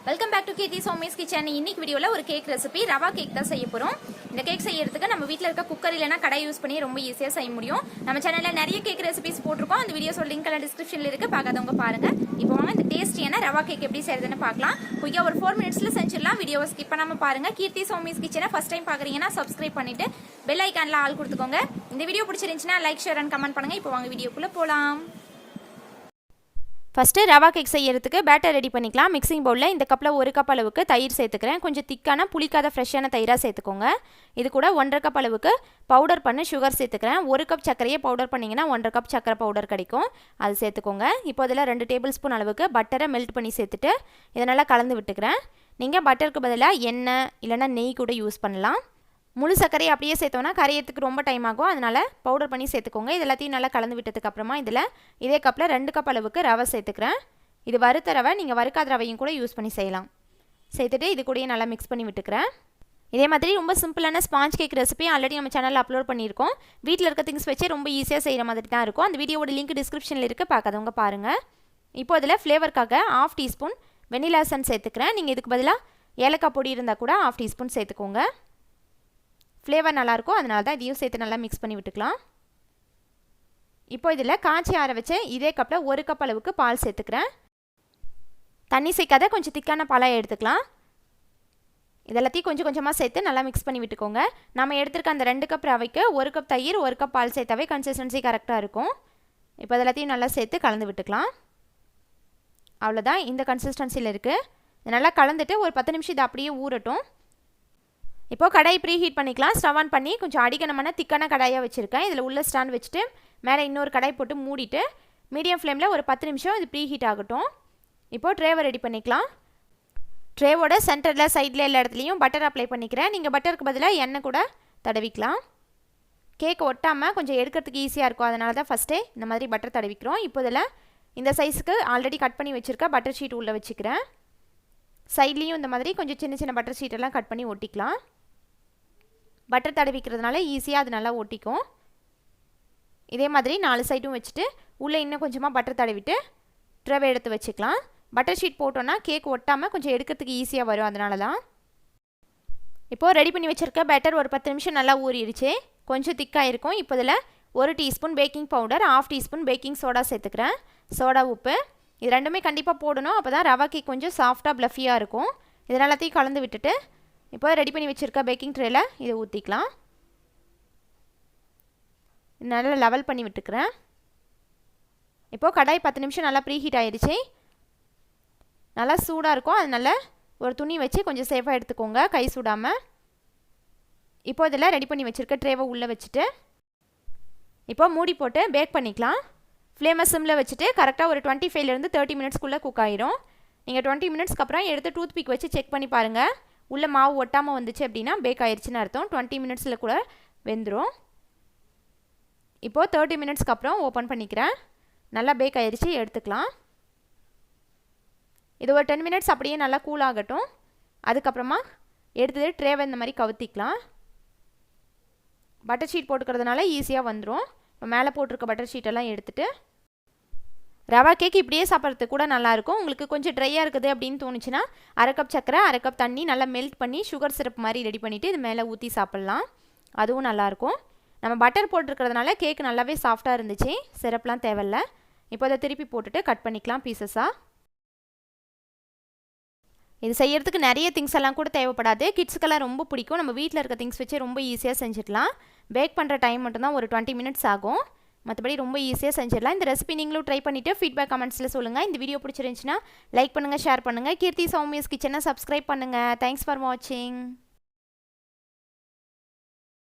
Welcome back to Kathy சோமேஸ் kitchen. இன்னைக்கு வீடியோவில் ஒரு கேக் ரெசிபி ரவா கேக் தான் செய்ய போகிறோம். இந்த கேக் செய்யறதுக்கு நம்ம வீட்டில் இருக்க குக்கர் இல்லைனா கடை யூஸ் பண்ணி ரொம்ப ஈஸியாக செய்ய முடியும். நம்ம சேனலில் நிறைய கேக் ரெசிபிஸ் போட்டிருக்கோம். அந்த வீடியோஸோட லிங்க் எல்லாம் டிஸ்கிரிப்ஷனில் இருக்குது, பார்க்காதவங்க பாருங்க. இப்போ வாங்க இந்த டேஸ்டியான ரவா கேக் எப்படி செய்யறதுன்னு பார்க்கலாம். குயிக்காக ஒரு 4 மினிட்ஸில் செஞ்சிடலாம். வீடியோவை ஸ்கிப் பண்ணாமல் பாருங்க. கீர்த்தி சோமேஸ் கிச்சனை ஃபர்ஸ்ட் டைம் பார்க்குறீங்கன்னா சப்ஸ்கிரைப் பண்ணிட்டு பெல் ஐக்கானில் ஆள் கொடுத்துக்கோங்க. இந்த வீடியோ பிடிச்சிருந்துச்சுன்னா லைக், ஷேர் அண்ட் கமெண்ட் பண்ணுங்க. இப்போ வாங்க வீடியோக்குள்ளே போகலாம். ஃபஸ்ட்டு ரவா கேக் செய்யறதுக்கு பேட்டர் ரெடி பண்ணிக்கலாம். மிக்சிங் பவுலில் இந்த கப்பில் 1 கப் அளவுக்கு தயிர் சேர்த்துக்கிறேன். கொஞ்சம் திக்கான புளிக்காத ஃப்ரெஷ்ஷான தயிராக சேர்த்துக்கோங்க. இது கூட 1.5 கப் அளவுக்கு பவுடர் பண்ண சுகர் சேர்த்துக்கிறேன். 1 கப் சர்க்கரையை பவுடர் பண்ணிங்கன்னா 1.5 கப் சர்க்கரை பவுடர் கிடைக்கும், அது சேர்த்துக்கோங்க. இப்போ இதில் 2 டேபிள் ஸ்பூன் அளவுக்கு பட்டரை மெல்ட் பண்ணி சேர்த்துட்டு இதை நல்லா கலந்து விட்டுக்கிறேன். நீங்கள் பட்டருக்கு பதிலாக எண்ணெய் இல்லைனா நெய் கூட யூஸ் பண்ணலாம். முழு சர்க்கரையை அப்படியே சேர்த்தோன்னா கரையத்துக்கு ரொம்ப டைம் ஆகும், அதனால் பவுடர் பண்ணி சேர்த்துக்கோங்க. இது எல்லாத்தையும் நல்லா கலந்து விட்டதுக்கப்புறமா இதில் இதே கப்பில் 2 கப் அளவுக்கு ரவை சேர்த்துக்கிறேன். இது வறுத்த ரவை, நீங்கள் வறுக்காத ரவையும் கூட யூஸ் பண்ணி செய்யலாம். சேர்த்துட்டு இது கூடயே நல்லா மிக்ஸ் பண்ணி விட்டுக்கிறேன். இதே மாதிரி ரொம்ப சிம்பிளான ஸ்பாஞ்ச் கேக் ரெசிபி ஆல்ரெடி நம்ம சேனலில் அப்லோட் பண்ணியிருக்கோம். வீட்டில் இருக்க திங்ஸ் வச்சு ரொம்ப ஈஸியாக செய்கிற மாதிரி தான் இருக்கும். அந்த வீடியோட லிங்க் டிஸ்கிரிப்ஷனில் இருக்குது, பார்க்காதவங்க பாருங்கள். இப்போ இதில் ஃப்ளேவருக்காக 1/2 டீஸ்பூன் வெனிலா எசன்ஸ் சேர்த்துக்கிறேன். நீங்கள் இதுக்கு பதிலாக ஏலக்காய் பொடி இருந்தால் கூட 1/2 டீஸ்பூன் சேர்த்துக்கோங்க. ஃப்ளேவர் நல்லாயிருக்கும், அதனால தான் இதையும் சேர்த்து நல்லா மிக்ஸ் பண்ணி விட்டுக்கலாம். இப்போ இதில் காய்ச்சி ஆற வச்சு இதே கப்பில் 1 கப் அளவுக்கு பால் சேர்த்துக்கிறேன். தண்ணி சேர்க்காத கொஞ்சம் திக்கான பாலாக எடுத்துக்கலாம். இதெல்லாத்தையும் கொஞ்சம் கொஞ்சமாக சேர்த்து நல்லா மிக்ஸ் பண்ணி விட்டுக்கோங்க. நம்ம எடுத்துருக்க அந்த 2 கப் ரவைக்கு 1 கப் தயிர் 1 கப் பால் சேர்த்தாவே கன்சிஸ்டன்சி கரெக்டாக இருக்கும். இப்போ இதெல்லாத்தையும் நல்லா சேர்த்து கலந்து விட்டுக்கலாம். அவ்வளோதான், இந்த கன்சிஸ்டன்சியில் இருக்குது. இது நல்லா கலந்துட்டு ஒரு 10 நிமிஷம் இது அப்படியே ஊறட்டும். இப்போ கடாய் ப்ரீ ஹீட் பண்ணிக்கலாம். ஸ்டவ் ஆன் பண்ணி கொஞ்சம் அடிக்கணமான திக்கான கடாயாக வச்சுருக்கேன். இதில் உள்ள ஸ்டாண்ட் வச்சுட்டு மேலே இன்னொரு கடாய் போட்டு மூடிட்டு மீடியம் ஃப்ளேமில் ஒரு 10 நிமிஷம் இது ப்ரீ ஹீட் ஆகட்டும். இப்போது ட்ரேவை ரெடி பண்ணிக்கலாம். ட்ரேவோட சென்டரில் சைடில் எல்லா இடத்துலையும் பட்டர் அப்ளை பண்ணிக்கிறேன். நீங்கள் பட்டருக்கு பதிலாக எண்ணெய் கூட தடவிக்கலாம். கேக் ஒட்டாமல் கொஞ்சம் எடுக்கிறதுக்கு ஈஸியாக இருக்கும், அதனால தான் ஃபஸ்ட்டே இந்த மாதிரி பட்டர் தடவிக்கிறோம். இப்போ இதில் இந்த சைஸுக்கு ஆல்ரெடி கட் பண்ணி வச்சுருக்க பட்டர் ஷீட் உள்ளே வச்சுக்கிறேன். சைட்லேயும் இந்த மாதிரி கொஞ்சம் சின்ன சின்ன பட்டர் ஷீட்டெல்லாம் கட் பண்ணி ஒட்டிக்கலாம். பட்டர் தடவிக்கிறதுனால ஈஸியாக அது நல்லா ஒட்டிக்கும். இதே மாதிரி 4 சைடும் வச்சுட்டு உள்ளே இன்னும் கொஞ்சமாக பட்டர் தடவிட்டு ட்ரவை எடுத்து வச்சுக்கலாம். பட்டர் ஷீட் போட்டோன்னா கேக் ஒட்டாமல் கொஞ்சம் எடுக்கிறதுக்கு ஈஸியாக வரும், அதனால தான். இப்போது ரெடி பண்ணி வச்சுருக்க பேட்டர் ஒரு 10 நிமிஷம் நல்லா ஊறிடுச்சு, கொஞ்சம் திக்காக இருக்கும். இப்போ இதில் 1 teaspoon baking powder 1/2 teaspoon baking soda சேர்த்துக்கிறேன். சோடா உப்பு இது ரெண்டுமே கண்டிப்பாக போடணும், அப்போ தான் ரவா கேக் கொஞ்சம் சாஃப்டாக ப்ளஃபியாக இருக்கும். இது எல்லாத்தையும் கலந்து விட்டுட்டு இப்போ ரெடி பண்ணி வச்சுருக்க பேக்கிங் ட்ரேயில் இதை ஊற்றிக்கலாம். நல்லா லெவல் பண்ணி விட்டுக்கிறேன். இப்போது கடாய் 10 நிமிஷம் நல்லா ப்ரீ ஹீட் ஆகிடுச்சு, நல்லா சூடாக இருக்கும். அதனால ஒரு துணி வச்சு கொஞ்சம் சேஃபாக எடுத்துக்கோங்க, கை சூடாமல். இப்போ இதில் ரெடி பண்ணி வச்சுருக்க ட்ரேவை உள்ளே வச்சுட்டு இப்போ மூடி போட்டு பேக் பண்ணிக்கலாம். ஃப்ளேமை சிம்மில் வச்சுட்டு கரெக்டாக ஒரு 25லேருந்து 30 மினிட்ஸ்க்குள்ளே குக் ஆகிடும். நீங்கள் 20 மினிட்ஸ்க்கு அப்புறம் எடுத்து டூத் பிக் வச்சு செக் பண்ணி பாருங்கள். உள்ளே மாவு ஒட்டாமல் வந்துச்சு அப்படின்னா பேக் ஆயிடுச்சுன்னு அர்த்தம். 20 மினிட்ஸில் கூட வெந்துடும். இப்போது 30 மினிட்ஸ்க்கு அப்புறம் ஓப்பன் பண்ணிக்கிறேன். நல்லா பேக் ஆயிடுச்சு, எடுத்துக்கலாம். இது ஒரு 10 மினிட்ஸ் அப்படியே நல்லா கூல் ஆகட்டும். அதுக்கப்புறமா எடுத்தது ட்ரேவை இந்த மாதிரி கவுத்திக்கலாம். பட்டர் ஷீட் போட்டுக்கிறதுனால ஈஸியாக வந்துடும். இப்போ மேலே போட்டிருக்க பட்டர் ஷீட்டெல்லாம் எடுத்துகிட்டு ரவா கேக் இப்படியே சாப்பிட்றதுக்கு கூட நல்லாயிருக்கும். உங்களுக்கு கொஞ்சம் ட்ரையாக இருக்குது அப்படின்னு தோணுச்சுன்னா 1/2 கப் சர்க்கரை 1/2 கப் தண்ணி நல்லா மெல்ட் பண்ணி சுகர் சிரப் மாதிரி ரெடி பண்ணிவிட்டு இது மேலே ஊற்றி சாப்பிட்லாம், அதுவும் நல்லாயிருக்கும். நம்ம பட்டர் போட்டிருக்கிறதுனால கேக் நல்லாவே சாஃப்டாக இருந்துச்சு, சிரப்லாம் தேவையில்லை. இப்போ அதை திருப்பி போட்டுட்டு கட் பண்ணிக்கலாம் பீசஸாக. இது செய்யறதுக்கு நிறைய திங்ஸ் எல்லாம் கூட தேவைப்படாது, கிட்ஸுக்கெல்லாம் ரொம்ப பிடிக்கும். நம்ம வீட்டில் இருக்க திங்ஸ் வச்சு ரொம்ப ஈஸியாக செஞ்சிடலாம். பேக் பண்ணுற டைம் மட்டும்தான் ஒரு 20 மினிட்ஸ் ஆகும், மற்றபடி ரொம்ப ஈஸியாக செஞ்சிடலாம். இந்த ரெசிபி நீங்களும் ட்ரை பண்ணிவிட்டு ஃபீட்பேக் கமெண்ட்ஸில் சொல்லுங்கள். இந்த வீடியோ பிடிச்சிருந்துச்சுன்னா லைக் பண்ணுங்கள், ஷேர் பண்ணுங்கள். கீர்த்தி சௌமியஸ் கிச்சனை சப்ஸ்கிரைப் பண்ணுங்கள். தேங்க்ஸ் ஃபார் வாட்சிங்.